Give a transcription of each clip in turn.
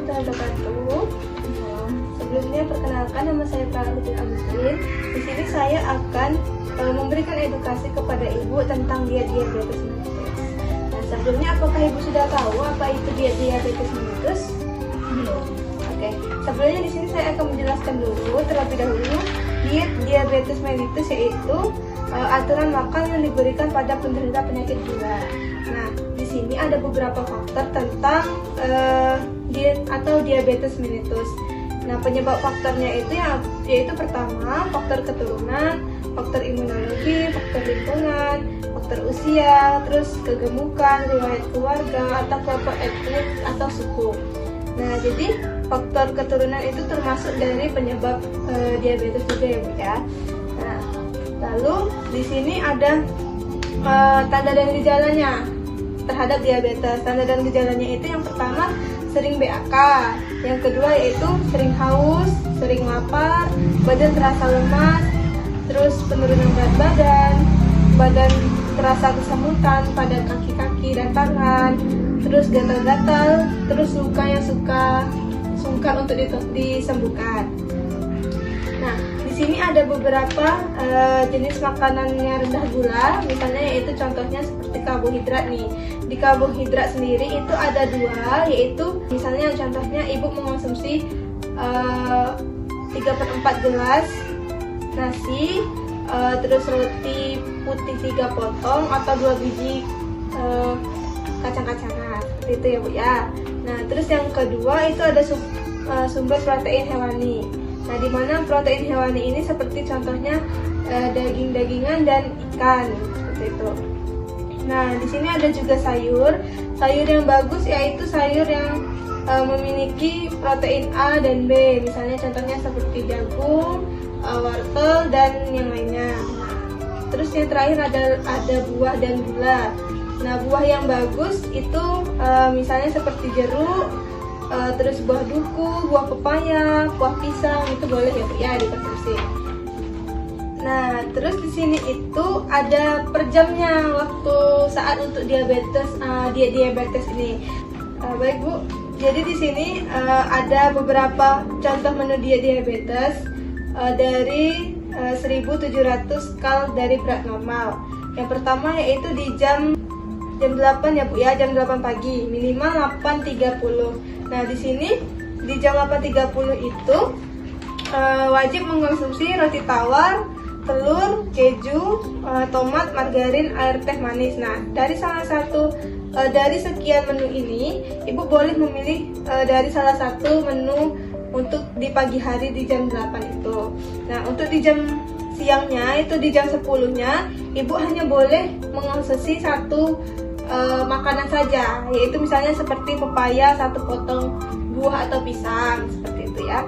warahmatullahi wabarakatuh. Sebelumnya perkenalkan, nama saya Prahutin Agustin. Di sini saya akan memberikan edukasi kepada ibu tentang diet diabetes mellitus. Nah, sebelumnya apakah ibu sudah tahu apa itu diet diabetes mellitus? Belum. Oke. Sebelumnya di sini saya akan menjelaskan dulu terlebih dahulu diet diabetes mellitus, yaitu aturan makan yang diberikan pada penderita penyakit gula. Nah, di sini ada beberapa faktor tentang diet atau diabetes mellitus. Nah, penyebab faktornya itu yaitu pertama, faktor keturunan, faktor imunologi, faktor lingkungan, faktor usia, terus kegemukan, riwayat keluarga, atau kelompok etnis atau suku. Nah, jadi faktor keturunan itu termasuk dari penyebab diabetes juga ya, Bu ya. Nah, lalu di sini ada tanda dan gejalanya terhadap diabetes. Tanda dan gejalanya itu yang pertama sering BAK, yang kedua yaitu sering haus, sering lapar, badan terasa lemas, terus penurunan berat badan terasa kesemutan pada kaki-kaki dan tangan, terus gatal-gatal, terus luka yang sungkan untuk disembuhkan. Nah, di sini ada beberapa jenis makanan yang rendah gula, misalnya yaitu contohnya seperti karbohidrat nih. Di karbohidrat sendiri itu ada dua, yaitu misalnya contohnya ibu mengonsumsi 3/4 gelas nasi, terus roti putih 3 potong atau 2 biji kacang-kacangan, seperti itu ya Bu ya. Nah, terus yang kedua itu ada sumber protein hewani. Nah, di mana protein hewani ini seperti contohnya daging-dagingan dan ikan, seperti itu. Nah, di sini ada juga sayur yang bagus, yaitu sayur yang memiliki protein A dan B, misalnya contohnya seperti jagung, wortel dan yang lainnya. Nah, terus yang terakhir ada buah dan gula. Nah, buah yang bagus itu misalnya seperti jeruk, terus buah duku, buah pepaya, buah pisang, itu boleh ya Bu ya dikonsumsi. Nah, terus di sini itu ada per jamnya waktu saat untuk diabetes ini. Baik Bu, jadi di sini ada beberapa contoh menu diet diabetes dari 1700 kal dari berat normal. Yang pertama yaitu di jam 8 ya Bu ya, jam 8 pagi, minimal 8.30. Nah, di sini di jam 8.30 itu wajib mengkonsumsi roti tawar, telur, keju, tomat, margarin, air teh manis. Nah, dari salah satu dari sekian menu ini, ibu boleh memilih dari salah satu menu untuk di pagi hari di jam 8 itu. Nah, untuk di jam siangnya itu di jam 10-nya, ibu hanya boleh mengonsumsi satu makanan saja, yaitu misalnya seperti pepaya, 1 potong buah atau pisang, seperti itu ya.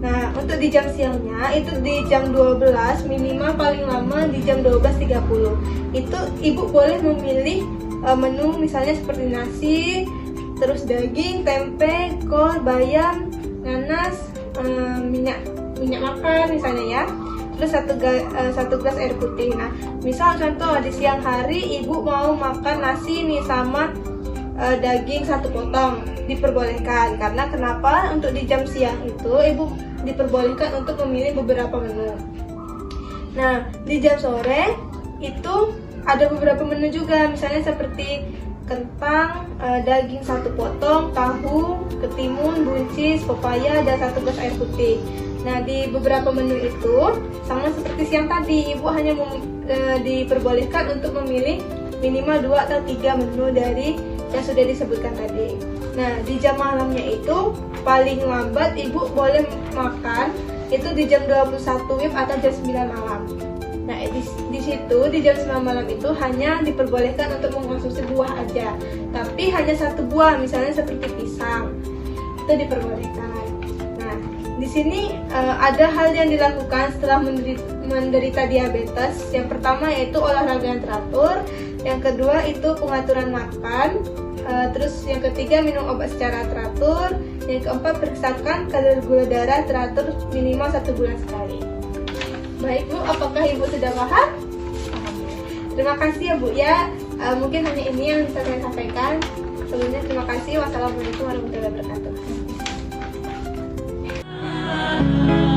Nah, untuk di jam siangnya itu di jam 12, minimal paling lama di jam 12.30. Itu ibu boleh memilih menu misalnya seperti nasi, terus daging, tempe, kol, bayam, nanas, minyak makan misalnya ya. Terus satu gelas air putih. Nah, misal contoh di siang hari ibu mau makan nasi nih sama daging 1 potong, diperbolehkan. Karena kenapa? Untuk di jam siang itu ibu diperbolehkan untuk memilih beberapa menu. Nah, di jam sore itu ada beberapa menu juga, misalnya seperti kentang, daging 1 potong, tahu, ketimun, buncis, pepaya, dan 1 gelas air putih. Nah, di beberapa menu itu sama seperti siang tadi, ibu hanya diperbolehkan untuk memilih minimal 2 atau 3 menu dari yang sudah disebutkan tadi. Nah, di jam malamnya itu paling lambat ibu boleh makan itu di jam 21 WIB atau jam 9 malam. Nah, di situ di jam 9 malam itu hanya diperbolehkan untuk mengkonsumsi buah aja. Tapi hanya 1 buah, misalnya seperti pisang. Itu diperbolehkan. Nah, di sini ada hal yang dilakukan setelah menderita diabetes. Yang pertama yaitu olahraga yang teratur, yang kedua itu pengaturan makan, terus yang ketiga minum obat secara teratur, yang keempat periksakan kadar gula darah teratur minimal 1 bulan sekali. Baik Bu, apakah Ibu sudah paham? Terima kasih ya Bu ya. Mungkin hanya ini yang bisa saya sampaikan. Sebelumnya terima kasih. Wassalamualaikum warahmatullahi wabarakatuh. Tuhan.